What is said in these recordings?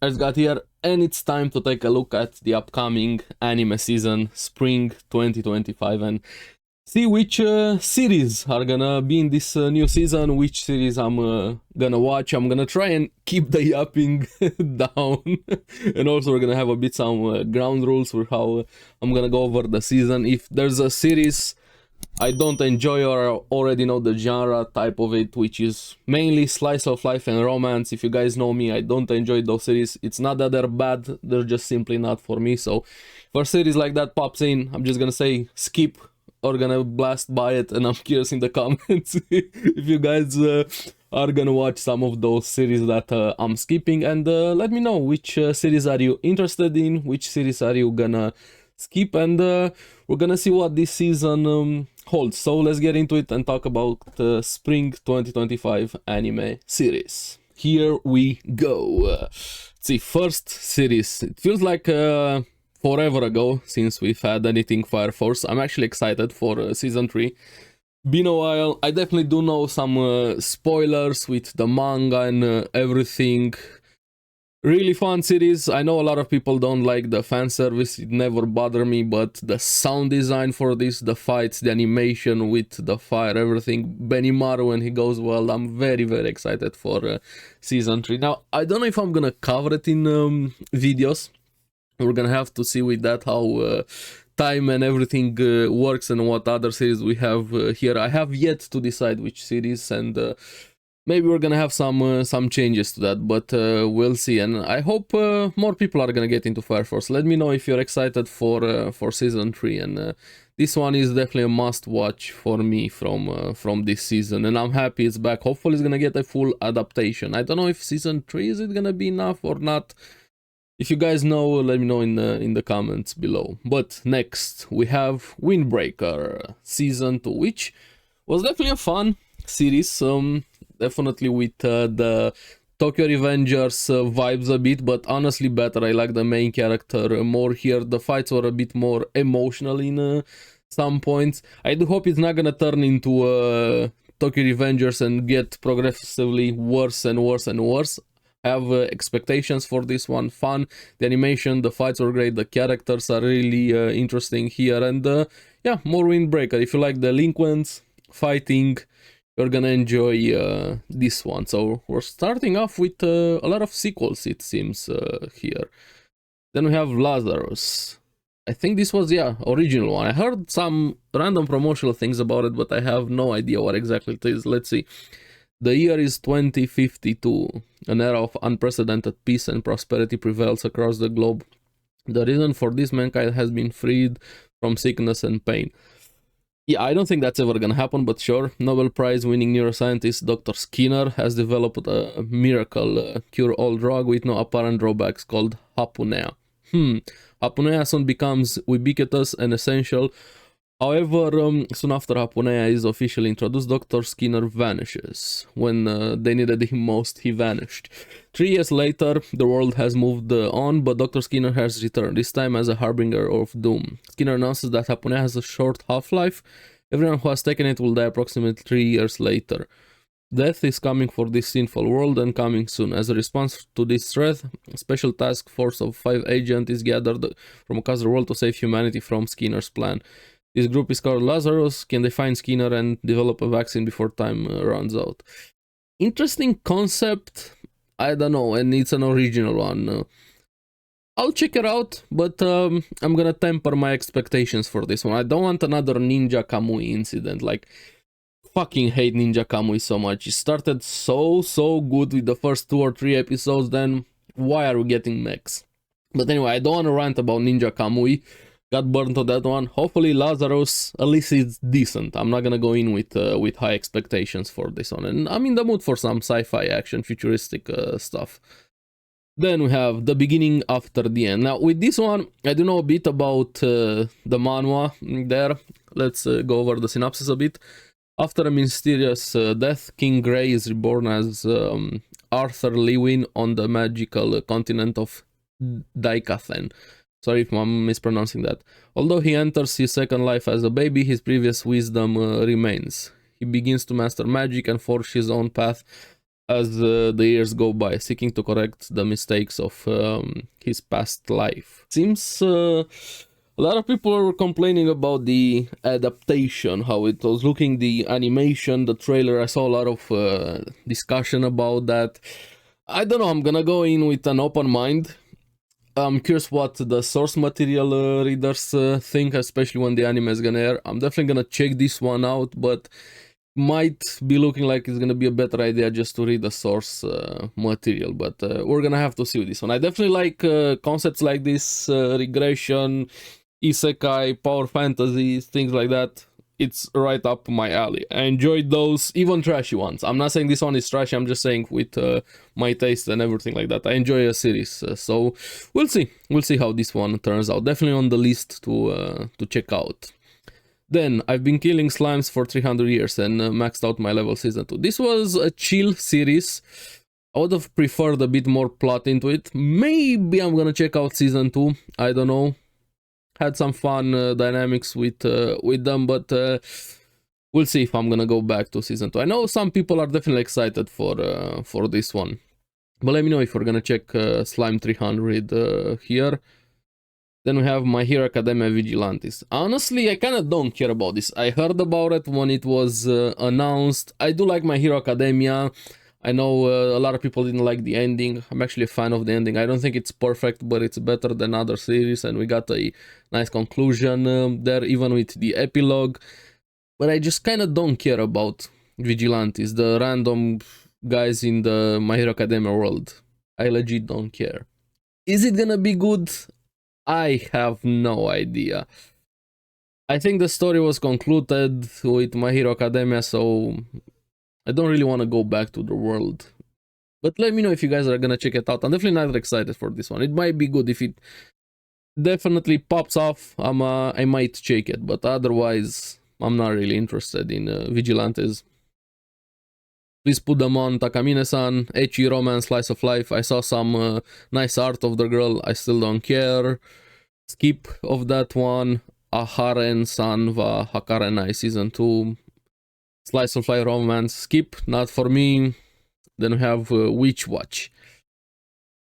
I just got here, and it's time to take a look at the upcoming anime season, spring 2025, and see which series are gonna be in this new season, which series I'm gonna watch. I'm gonna try and keep the yapping down, and also we're gonna have a bit some ground rules for how I'm gonna go over the season. If there's a series I don't enjoy or I already know the genre type of it, which is mainly slice of life and romance. If you guys know me, I don't enjoy those series. It's not that they're bad, they're just simply not for me. So if a series like that pops in, I'm just gonna say skip or gonna blast by it, and I'm curious in the comments if you guys are gonna watch some of those series that I'm skipping, and let me know which series are you interested in, which series are you gonna skip, and we're gonna see what this season holds. So let's get into it and talk about spring 2025 anime series. Here we go. Let's see, first series. It feels like forever ago since we've had anything Fire Force. I'm actually excited for season 3. Been a while. I definitely do know some spoilers with the manga and everything. Really fun series. I know a lot of people don't like the fan service, it never bothered me, but the sound design for this, the fights, the animation with the fire, everything, Benimaru when he goes well, I'm very excited for season 3. Now, I don't know if I'm gonna cover it in videos. We're gonna have to see with that how time and everything works and what other series we have here. I have yet to decide which series, and maybe we're gonna have some changes to that, but we'll see. And I hope more people are gonna get into Fire Force. Let me know if you're excited for season 3. And this one is definitely a must-watch for me from this season. And I'm happy it's back. Hopefully, it's gonna get a full adaptation. I don't know if season 3 is it gonna be enough or not. If you guys know, let me know in the comments below. But next we have Windbreaker season 2, which was definitely a fun series. Definitely with the Tokyo Revengers vibes a bit, but honestly better. I like the main character more here. The fights were a bit more emotional in some points. I do hope it's not gonna turn into Tokyo Revengers and get progressively worse and worse and worse. I have expectations for this one. Fun, the animation, the fights were great, the characters are really interesting here, and yeah, more Windbreaker. If you like delinquents, fighting, you're gonna enjoy this one. So we're starting off with a lot of sequels, it seems, here. Then we have Lazarus. I think this was, yeah, original one. I heard some random promotional things about it, but I have no idea what exactly it is. Let's see. The year is 2052. An era of unprecedented peace and prosperity prevails across the globe. The reason for this, mankind has been freed from sickness and pain. Yeah, I don't think that's ever gonna happen, but sure. Nobel Prize winning neuroscientist Dr. Skinner has developed a miracle cure-all drug with no apparent drawbacks called Hapunea. Hapunea soon becomes ubiquitous and essential. However, soon after Hapunea is officially introduced, Dr. Skinner vanishes. When they needed him most, he vanished. 3 years later, the world has moved on, but Dr. Skinner has returned, this time as a harbinger of doom. Skinner announces that Hapunea has a short half-life. Everyone who has taken it will die approximately 3 years later. Death is coming for this sinful world and coming soon. As a response to this threat, a special task force of 5 agents is gathered from across the world to save humanity from Skinner's plan. This group is called Lazarus. Can they find Skinner and develop a vaccine before time runs out? Interesting concept. I don't know, and it's an original one. I'll check it out, but I'm gonna temper my expectations for this one. I don't want another Ninja Kamui incident. Like, fucking hate Ninja Kamui so much. It started so good with the first 2 or 3 episodes, then why are we getting mechs? But anyway, I don't want to rant about Ninja Kamui. Got burnt on that one. Hopefully Lazarus, at least it's decent. I'm not gonna go in with high expectations for this one. And I'm in the mood for some sci-fi action, futuristic stuff. Then we have The Beginning After the End. Now with this one, I do know a bit about the manhwa there. Let's go over the synopsis a bit. After a mysterious death, King Grey is reborn as Arthur Lewin on the magical continent of Daikathen. Sorry if I'm mispronouncing that. Although he enters his second life as a baby, his previous wisdom remains. He begins to master magic and forge his own path as the years go by, seeking to correct the mistakes of his past life. Seems a lot of people are complaining about the adaptation, how it was looking, the animation, the trailer. I saw a lot of discussion about that. I don't know, I'm gonna go in with an open mind. I'm curious what the source material readers think, especially when the anime is gonna air. I'm definitely gonna check this one out, but might be looking like it's gonna be a better idea just to read the source material, but we're gonna have to see with this one. I definitely like concepts like this, regression, isekai, power fantasy, things like that. It's right up my alley. I enjoyed those, even trashy ones. I'm not saying this one is trashy, I'm just saying with my taste and everything like that. I enjoy a series, so we'll see. We'll see how this one turns out. Definitely on the list to check out. Then, I've been killing slimes for 300 years and maxed out my level season 2. This was a chill series. I would have preferred a bit more plot into it. Maybe I'm gonna check out season 2. I don't know. Had some fun dynamics with them, but we'll see if I'm gonna go back to season 2. I know some people are definitely excited for this one. But let me know if we're gonna check Slime 300 here. Then we have My Hero Academia Vigilantes. Honestly, I kind of don't care about this. I heard about it when it was announced. I do like My Hero Academia. I know a lot of people didn't like the ending. I'm actually a fan of the ending. I don't think it's perfect, but it's better than other series, and we got a nice conclusion there, even with the epilogue. But I just kind of don't care about Vigilantes, the random guys in the My Hero Academia world. I legit don't care. Is it gonna be good? I have no idea. I think the story was concluded with My Hero Academia, so I don't really want to go back to the world. But let me know if you guys are gonna check it out. I'm definitely not excited for this one. It might be good. If it definitely pops off, I might check it. But otherwise, I'm not really interested in Vigilantes. Please put them on. Takamine-san, ecchi romance, slice of life. I saw some nice art of the girl. I still don't care. Skip of that one. Aharen-san wa Hakarenai season 2. Slice of life romance. Skip, not for me. Then we have Witch Watch.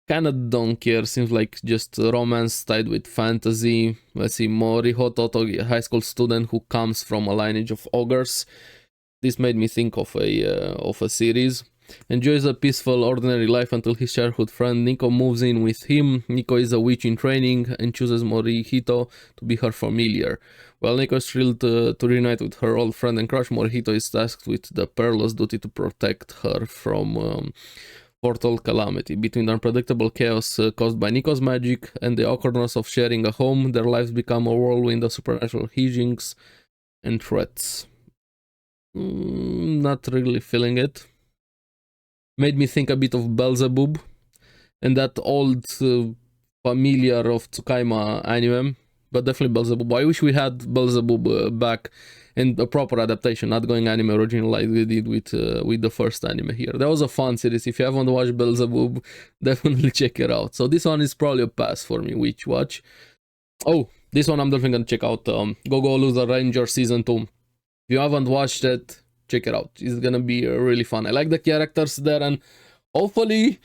Kinda don't care. Seems like just romance tied with fantasy. Let's see. Moriho Totogi, a high school student who comes from a lineage of ogres. This made me think of a series. Enjoys a peaceful, ordinary life until his childhood friend Nico moves in with him. Nico is a witch in training and chooses Morihito to be her familiar. While Nico is thrilled to reunite with her old friend and crush, Morihito is tasked with the perilous duty to protect her from portal calamity. Between the unpredictable chaos caused by Nico's magic and the awkwardness of sharing a home, their lives become a whirlwind of supernatural hijinks and threats. Not really feeling it. Made me think a bit of Beelzebub and that old familiar of Tsukaima anime, but definitely Beelzebub. I wish we had Beelzebub back in a proper adaptation, not going anime original like they did with the first anime here. That was a fun series. If you haven't watched Beelzebub, definitely check it out. So this one is probably a pass for me. Witch Watch. Oh, this one I'm definitely gonna check out. Go Loser Ranger season 2. If you haven't watched it, check it out. It's gonna be really fun. I like the characters there, and hopefully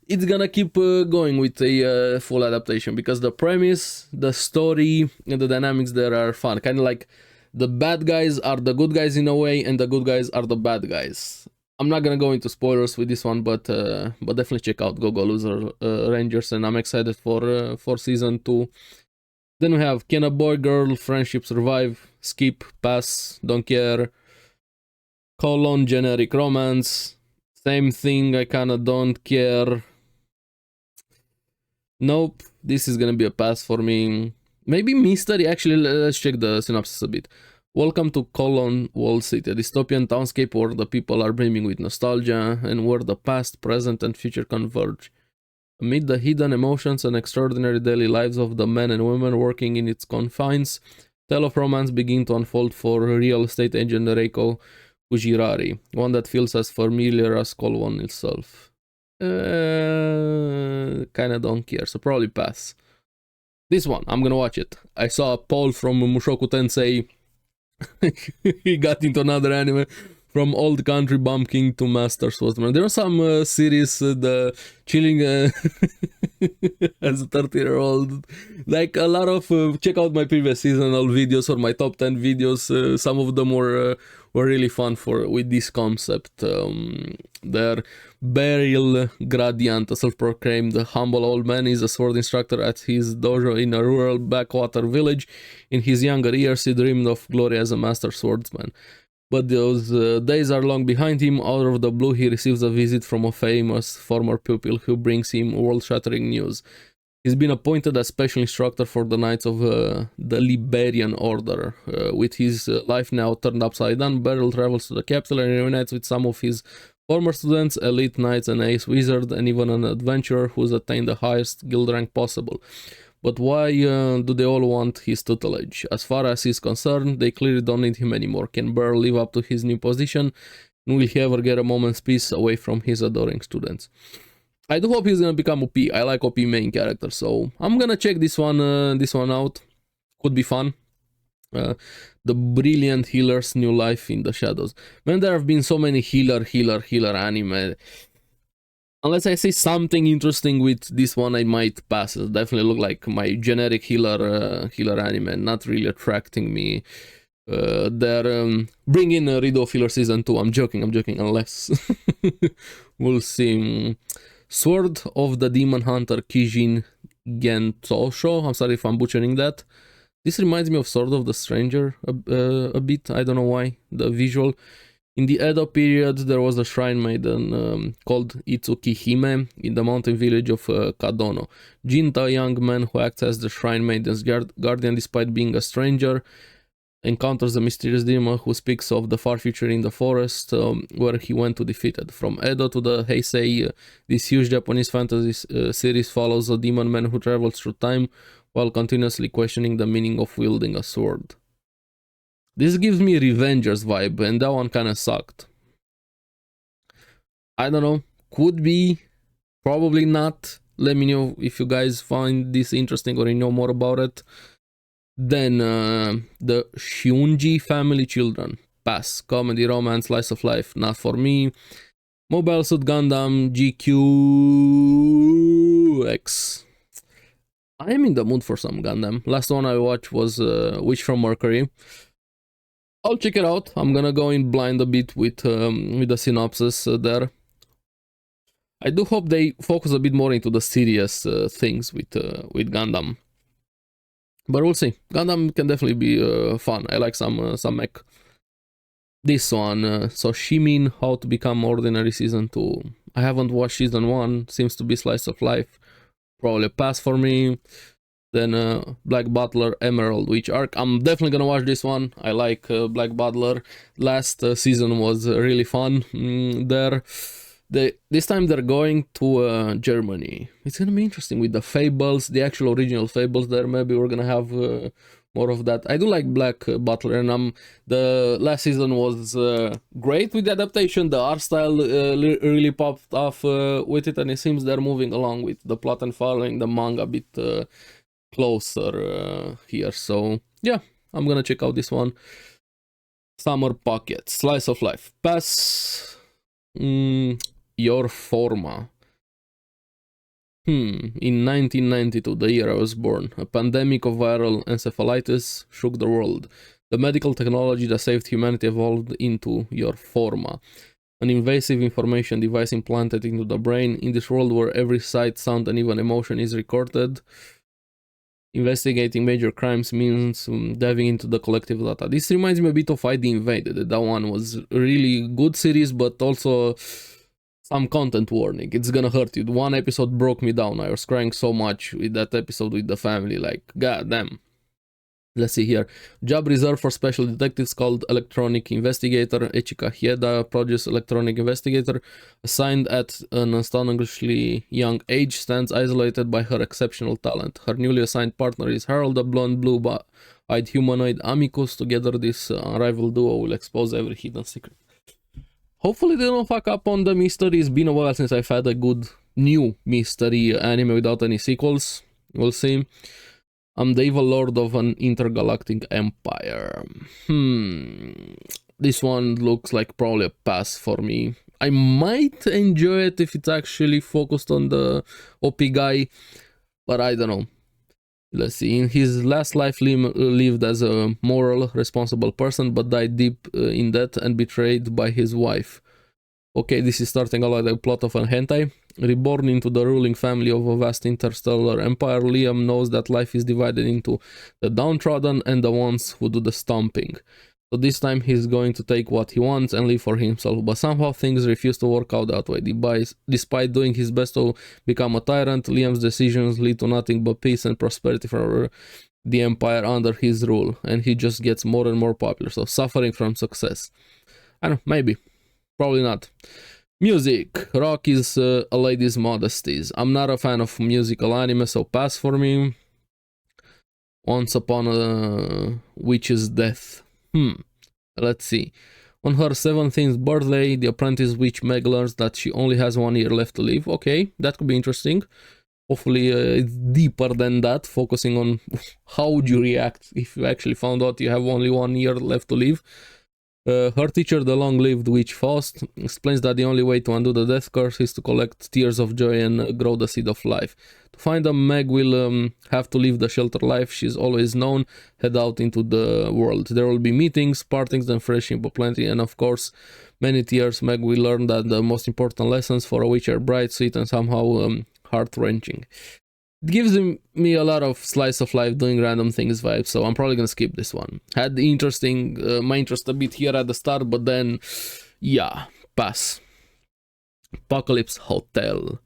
it's gonna keep going with a full adaptation, because the premise, the story, and the dynamics there are fun. Kind of like the bad guys are the good guys in a way, and the good guys are the bad guys. I'm not gonna go into spoilers with this one, but definitely check out Go Loser Rangers, and I'm excited for season 2. Then we have Can a Boy Girl Friendship Survive? Skip, pass, don't care. Colon Generic Romance. Same thing, I kinda don't care. Nope, this is gonna be a pass for me. Maybe Mystery, actually, let's check the synopsis a bit. Welcome to Colon Wall City, a dystopian townscape where the people are brimming with nostalgia and where the past, present, and future converge. Amid the hidden emotions and extraordinary daily lives of the men and women working in its confines, tale of romance begin to unfold for real estate agent Reiko Fujirari, one that feels as familiar as Colon itself. Kinda don't care, so probably pass. This one, I'm gonna watch it. I saw a poll from Mushoku Tensei. He got into another anime From old country bumpkin to master swordsman. There are some series, the chilling as a 30-year-old. Like a lot of, check out my previous seasonal videos or my top 10 videos. Some of them were really fun with this concept. There, Beryl Gradiant, a self-proclaimed humble old man, is a sword instructor at his dojo in a rural backwater village. In his younger years, he dreamed of glory as a master swordsman. But those days are long behind him. Out of the blue, he receives a visit from a famous former pupil who brings him world-shattering news. He's been appointed as special instructor for the Knights of the Liberian Order. With his life now turned upside down, Beryl travels to the capital and reunites with some of his former students, elite knights, an ace wizard, and even an adventurer who's attained the highest guild rank possible. But why do they all want his tutelage? As far as he's concerned, they clearly don't need him anymore. Can Beryl live up to his new position? And will he ever get a moment's peace away from his adoring students? I do hope he's gonna become OP. I like OP main character, so I'm gonna check this one out. Could be fun. The brilliant healer's new life in the shadows. Man, there have been so many healer anime. Unless I see something interesting with this one, I might pass. It definitely look like my generic healer anime, not really attracting me. They're bringing Rido Filler Season 2. I'm joking, unless. We'll see. Sword of the Demon Hunter Kijin Gentosho. I'm sorry if I'm butchering that. This reminds me of Sword of the Stranger a bit. I don't know why. The visual. In the Edo period, there was a shrine maiden called Itsuki Hime in the mountain village of Kadono. Jinta, a young man who acts as the shrine maiden's guardian despite being a stranger, encounters a mysterious demon who speaks of the far future in the forest where he went to defeat it. From Edo to the Heisei, this huge Japanese fantasy series follows a demon man who travels through time while continuously questioning the meaning of wielding a sword. This gives me Revengers vibe, and that one kinda sucked. I don't know, could be, probably not. Let me know if you guys find this interesting or you know more about it. Then the Shunji Family Children. Pass. Comedy, romance, slice of life. Not for me. Mobile Suit Gundam GQX. I am in the mood for some Gundam. Last one I watched was Witch from Mercury. I'll check it out. I'm gonna go in blind a bit with the synopsis there. I do hope they focus a bit more into the serious things with Gundam. But we'll see. Gundam can definitely be fun. I like some mech. This one, so Shimin, How to Become Ordinary Season 2. I haven't watched Season 1. Seems to be slice of life. Probably a pass for me. Then Black Butler, Emerald Witch Arc. I'm definitely gonna watch this one. I like Black Butler. Last season was really fun. This time they're going to Germany. It's gonna be interesting with the fables, the actual original fables there. Maybe we're gonna have more of that. I do like Black Butler, and the last season was great with the adaptation. The art style really popped off with it, and it seems they're moving along with the plot and following the manga a bit closer here. So yeah, I'm gonna check out this one. Summer Pocket, Slice of Life, pass. Your Forma. In 1992, the year I was born, a pandemic of viral encephalitis shook the world. The medical technology that saved humanity evolved into Your Forma, an invasive information device implanted into the brain. In this world where every sight, sound, and even emotion is recorded, investigating major crimes means diving into the collective data. This reminds me a bit of ID Invaded. That one was a really good series, but also some content warning. It's gonna hurt you. One episode broke me down. I was crying so much with that episode with the family. Like, god damn. Let's see here. Job reserved for special detectives called Electronic Investigator. Echika Hieda, produce Electronic Investigator, assigned at an astonishingly young age, stands isolated by her exceptional talent. Her newly assigned partner is Harold, a blonde, blue-eyed humanoid amicus. Together, this unrivaled duo will expose every hidden secret. Hopefully they don't fuck up on the mystery. It's been a while since I've had a good new mystery anime without any sequels. We'll see. I'm the evil lord of an intergalactic empire. this one looks like probably a pass for me. I might enjoy it if it's actually focused on the OP guy, but I don't know. Let's see. In his last life, Lim lived as a moral, responsible person, but died deep in debt and betrayed by his wife. Okay, this is starting out like a plot of a hentai. Reborn into the ruling family of a vast interstellar empire, Liam knows that life is divided into the downtrodden and the ones who do the stomping. So this time he's going to take what he wants and live for himself, but somehow things refuse to work out that way. Despite doing his best to become a tyrant, Liam's decisions lead to nothing but peace and prosperity for the empire under his rule, and he just gets more and more popular, so suffering from success. I don't know, maybe. Probably not. Music. Rock is a lady's modesties. I'm not a fan of musical anime, so pass for me. Once Upon a Witch's Death. Let's see. On her 17th birthday, the apprentice witch Meg learns that she only has 1 year left to live. Okay, that could be interesting. Hopefully it's deeper than that, focusing on how would you react if you actually found out you have only 1 year left to live. Her teacher, the long-lived witch Faust, explains that the only way to undo the death curse is to collect tears of joy and grow the seed of life. To find them, Meg will have to live the sheltered life she's always known, head out into the world. There will be meetings, partings, and friendship aplenty, and of course, many tears. Meg will learn that the most important lessons for a witch are bright, sweet, and somehow heart-wrenching. It gives me a lot of slice of life doing random things vibes, so I'm probably gonna skip this one. Had the my interest a bit here at the start, but then, yeah, pass. Apocalypse Hotel.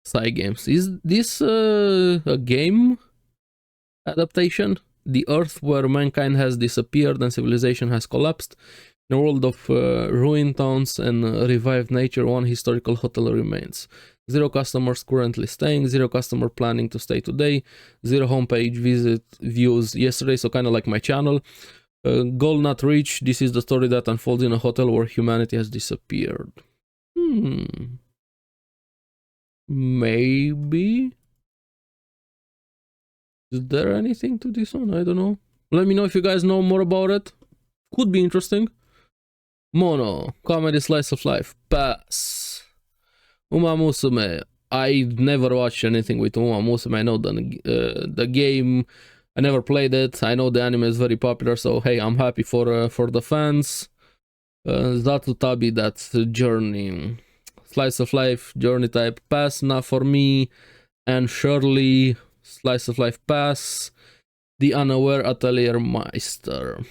Cygames. Is this a game adaptation? The Earth where mankind has disappeared and civilization has collapsed. In a world of ruined towns and revived nature, one historical hotel remains. 0 customers currently staying, 0 customer planning to stay today, 0 homepage visit views yesterday, so kind of like my channel. Goal not reached. This is the story that unfolds in a hotel where humanity has disappeared. Maybe? Is there anything to this one? I don't know. Let me know if you guys know more about it. Could be interesting. Mono, comedy slice of life. Pass. Uma Musume. I never watched anything with Uma Musume. I know the game. I never played it. I know the anime is very popular, so hey, I'm happy for the fans. Zatutabi, that's Journey. Slice of life, journey type, pass. Not for me. And Shirley, slice of life, pass. The Unaware Atelier Meister.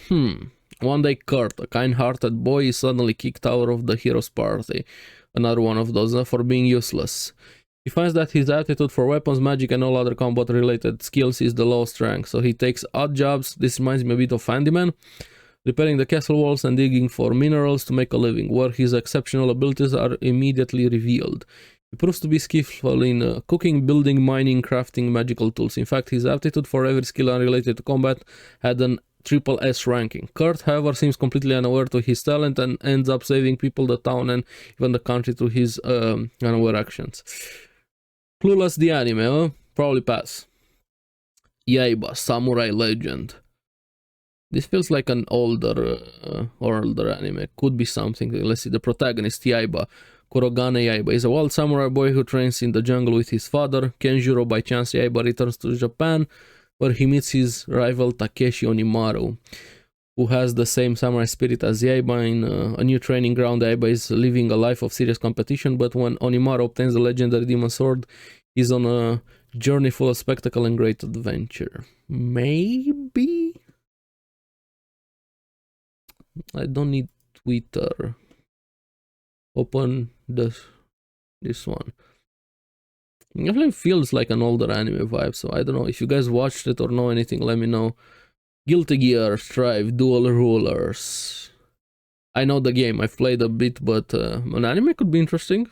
One day Kurt, a kind-hearted boy, is suddenly kicked out of the hero's party. Another one of those for being useless. He finds that his aptitude for weapons, magic, and all other combat-related skills is the lowest rank, so he takes odd jobs. This reminds me a bit of Handyman, repairing the castle walls and digging for minerals to make a living, where his exceptional abilities are immediately revealed. He proves to be skillful in cooking, building, mining, crafting magical tools. In fact, his aptitude for every skill unrelated to combat had an triple S ranking. Kurt, however, seems completely unaware to his talent and ends up saving people, the town, and even the country through his unaware actions. Clueless the anime, huh? Probably pass. Yaiba, Samurai Legend. This feels like an older anime. Could be something. Let's see. The protagonist, Yaiba, Kurogane Yaiba, is a wild samurai boy who trains in the jungle with his father. Kenjiro, by chance, Yaiba returns to Japan, where he meets his rival Takeshi Onimaru, who has the same samurai spirit as Yaiba. In a new training ground, Yaiba is living a life of serious competition, but when Onimaru obtains the legendary demon sword, he's on a journey full of spectacle and great adventure. Maybe? I don't need Twitter. Open this one. It definitely feels like an older anime vibe, so I don't know. If you guys watched it or know anything, let me know. Guilty Gear Strive Dual Rulers. I know the game, I've played a bit, but an anime could be interesting.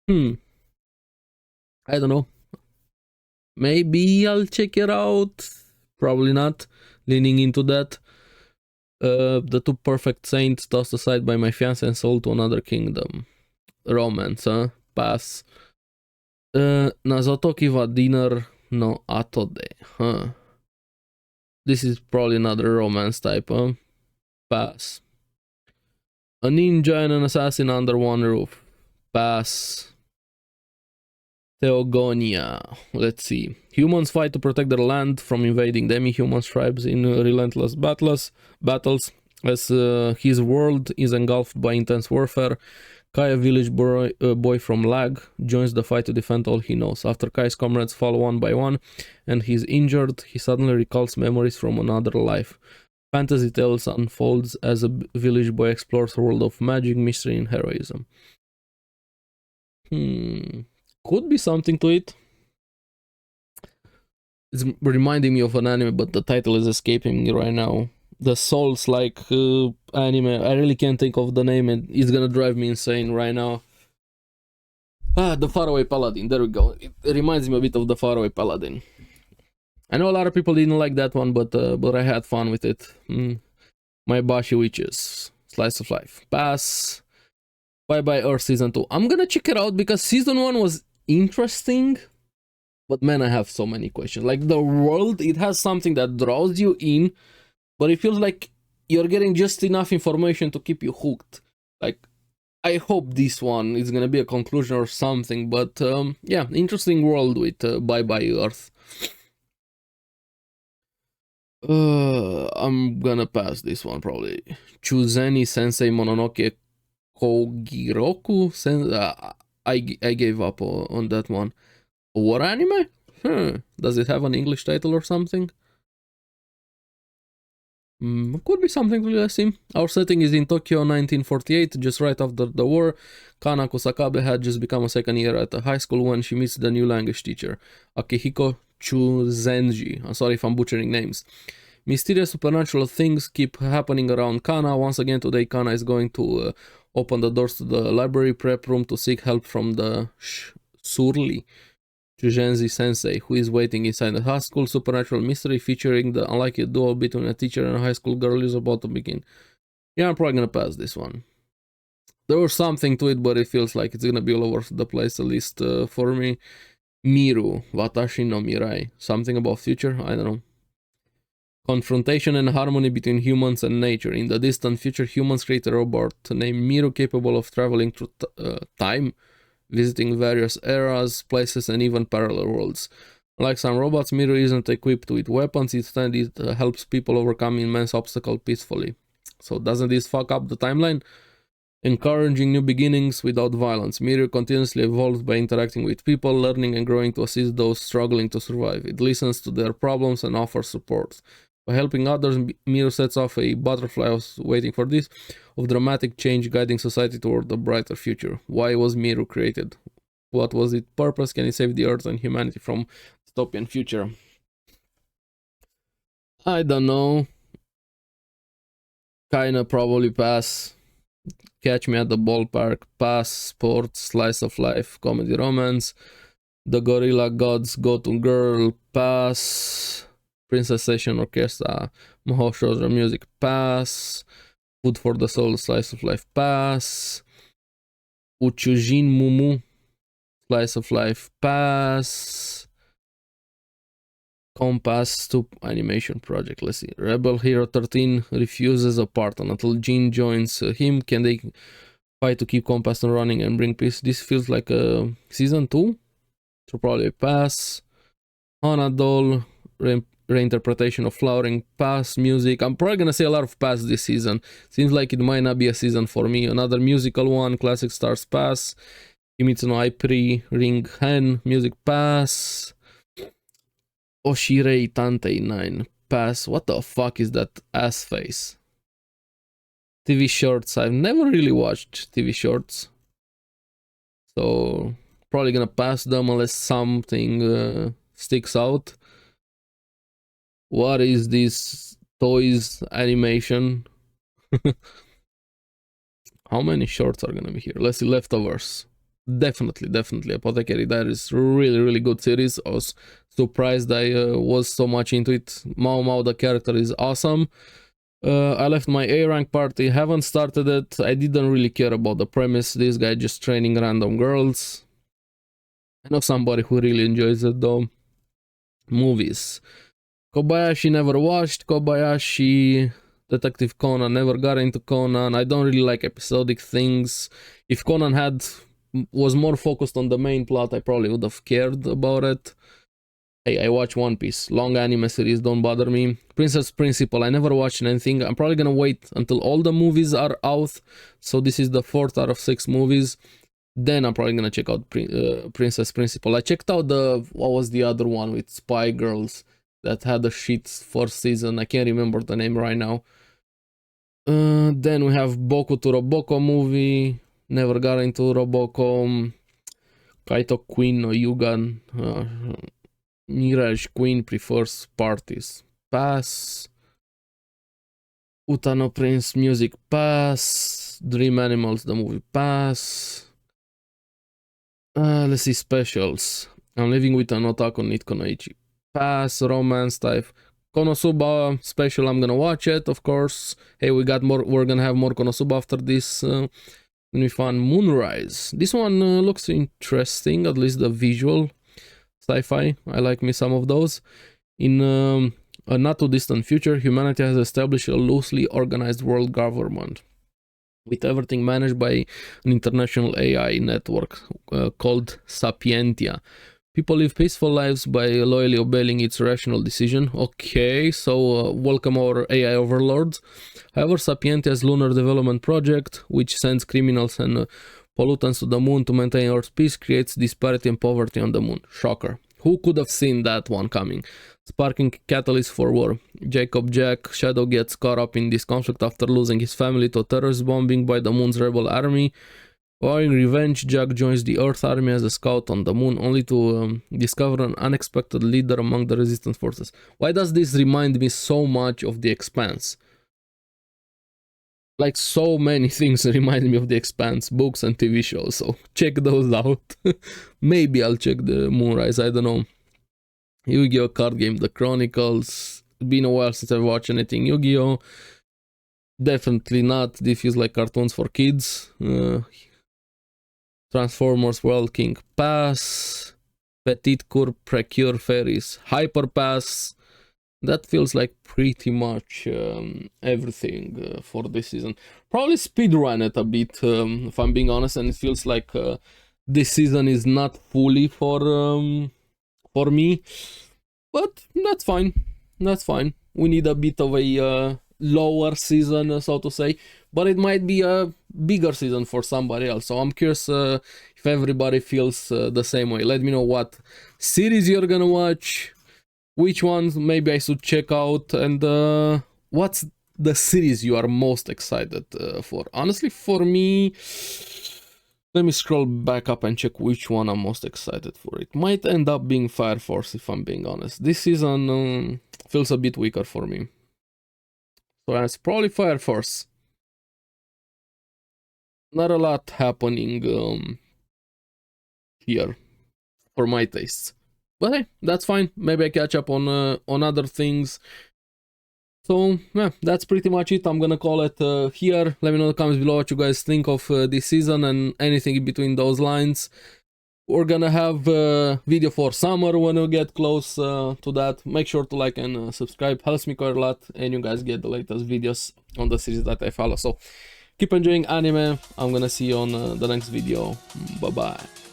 I don't know. Maybe I'll check it out. Probably not. Leaning into that. The Two Perfect Saints tossed aside by my fiancé and sold to another kingdom. Romance, huh? Pass. Nazotoki wa dinner no atode, huh? This is probably another romance type, huh? Pass. A ninja and an assassin under one roof. Pass. Theogonia. Let's see. Humans fight to protect their land from invading demi-human tribes in relentless battles. As his world is engulfed by intense warfare, Kai, a village boy from Lag, joins the fight to defend all he knows. After Kai's comrades fall one by one and he's injured, he suddenly recalls memories from another life. Fantasy tales unfolds as a village boy explores a world of magic, mystery, and heroism. Could be something to it. It's reminding me of an anime, but the title is escaping me right now. The Souls-like anime. I really can't think of the name, and it's gonna drive me insane right now. The Faraway Paladin. There we go. It reminds me a bit of the Faraway Paladin. I know a lot of people didn't like that one, but I had fun with it. My Bashi Witches. Slice of Life. Pass. Bye Bye Earth Season 2. I'm gonna check it out because Season 1 was interesting. But man, I have so many questions. Like the world, it has something that draws you in, but it feels like you're getting just enough information to keep you hooked. Like, I hope this one is gonna be a conclusion or something, but yeah, interesting world with Bye Bye Earth. I'm gonna pass this one probably. Chuzeni Sensei Mononoke Kogiroku? I gave up on that one. What anime? Does it have an English title or something? Could be something to see. Our setting is in Tokyo 1948, just right after the war. Kana Kusakabe had just become a second year at a high school when she meets the new language teacher, Akihiko Chuzenji. I'm sorry if I'm butchering names. Mysterious supernatural things keep happening around Kana. Once again today, Kana is going to open the doors to the library prep room to seek help from the Surly Chuzenji Sensei, who is waiting inside the high school. Supernatural mystery featuring the unlikely duel between a teacher and a high school girl is about to begin. Yeah, I'm probably gonna pass this one. There was something to it, but it feels like it's gonna be all over the place, at least for me. Miru, Watashi no Mirai. Something about future? I don't know. Confrontation and harmony between humans and nature. In the distant future, humans create a robot named Miru capable of traveling through time, visiting various eras, places, and even parallel worlds. Like some robots, Miru isn't equipped with weapons, instead it helps people overcome immense obstacles peacefully. So doesn't this fuck up the timeline? Encouraging new beginnings without violence. Miru continuously evolves by interacting with people, learning and growing to assist those struggling to survive. It listens to their problems and offers support. By helping others, Miru sets off a butterfly, I was waiting for this, of dramatic change guiding society toward a brighter future. Why was Miru created? What was its purpose? Can it save the earth and humanity from dystopian future? I don't know. Kinda probably pass. Catch Me at the Ballpark, pass. Sports, slice of life, comedy, romance. The Gorilla Gods Go to Girl, pass. Princess Session Orchestra, Mahou Shoujo Music, pass. Food for the Soul, Slice of Life, pass. Uchujin Mumu, Slice of Life, pass. Compass to Animation Project, let's see. Rebel Hero 13 refuses a pardon until Jin joins him. Can they fight to keep Compass running and bring peace? This feels like a season 2, so probably a pass. Hana Doll, reinterpretation of Flowering, pass. Music, I'm probably gonna say a lot of pass this season. Seems like it might not be a season for me. Another musical one, Classic Stars, pass. Kimitsu no Aipri, Ring Hen, music, pass. Oshirei Tantei 9, pass. What the fuck is that ass face? TV shorts, I've never really watched TV shorts, so probably gonna pass them unless something sticks out. What is this toys animation? How many shorts are gonna be here? Let's see. Leftovers. Definitely Apothecary. That is really good series. I was surprised I was so much into it. Mao Mao, the character, is awesome. I left my A rank party, haven't started it. I didn't really care about the premise. This guy just training random girls. I know somebody who really enjoys it though. Movies. Kobayashi never watched. Kobayashi Detective Conan, never got into Conan. I don't really like episodic things. If Conan was more focused on the main plot, I probably would have cared about it. Hey, I watch One Piece. Long anime series don't bother me. Princess Principal, I never watched anything. I'm probably gonna wait until all the movies are out. So this is the 4th out of 6 movies. Then I'm probably gonna check out Princess Principal. I checked out what was the other one with Spy Girls that had a shit 4th season. I can't remember the name right now. Then we have Boku to Roboko movie. Never got into Roboko. Kaito Queen no Yugan. Mirage Queen prefers parties. Pass. Utano Prince music. Pass. Dream Animals the movie. Pass. Let's see specials. I'm living with an otaku Nitko Noichi. Pass. Romance type. Konosuba special, I'm gonna watch it, of course. Hey, we're gonna have more Konosuba after this. Gonna be fun. Moonrise. This one looks interesting, at least the visual. Sci-fi, I like me some of those. In a not too distant future, humanity has established a loosely organized world government with everything managed by an international AI network called Sapientia. People live peaceful lives by loyally obeying its rational decision. Okay, so welcome our AI overlords. However, Sapientia's lunar development project, which sends criminals and pollutants to the moon to maintain Earth's peace, creates disparity and poverty on the moon. Shocker. Who could have seen that one coming? Sparking catalyst for war. Jacob Jack Shadow gets caught up in this conflict after losing his family to terrorist bombing by the moon's rebel army. Vowing revenge, Jack joins the Earth army as a scout on the moon, only to discover an unexpected leader among the resistance forces. Why does this remind me so much of The Expanse? Like, so many things remind me of The Expanse, books and TV shows, so check those out. Maybe I'll check the Moonrise, I don't know. Yu-Gi-Oh! Card game, The Chronicles. Been a while since I've watched anything Yu-Gi-Oh! Definitely not. This feels like cartoons for kids. Transformers World King Pass. Petit Cour Precure Fairies Hyper Pass. That feels like pretty much everything for this season. Probably speedrun it a bit, if I'm being honest, and it feels like this season is not fully for me. But that's fine. That's fine. We need a bit of a lower season, so to say. But it might be a bigger season for somebody else. So I'm curious if everybody feels the same way. Let me know what series you're gonna watch. Which ones maybe I should check out, and what's the series you are most excited for? Honestly, for me, let me scroll back up and check which one I'm most excited for. It might end up being Fire Force, if I'm being honest. This season feels a bit weaker for me. So it's probably Fire Force. Not a lot happening here for my tastes. But hey, that's fine. Maybe I catch up on other things. So yeah, that's pretty much it. I'm gonna call it here. Let me know in the comments below what you guys think of this season and anything in between those lines. We're gonna have a video for summer when we get close to that. Make sure to like and subscribe. Helps me quite a lot, and you guys get the latest videos on the series that I follow. So keep enjoying anime. I'm gonna see you on the next video. Bye bye.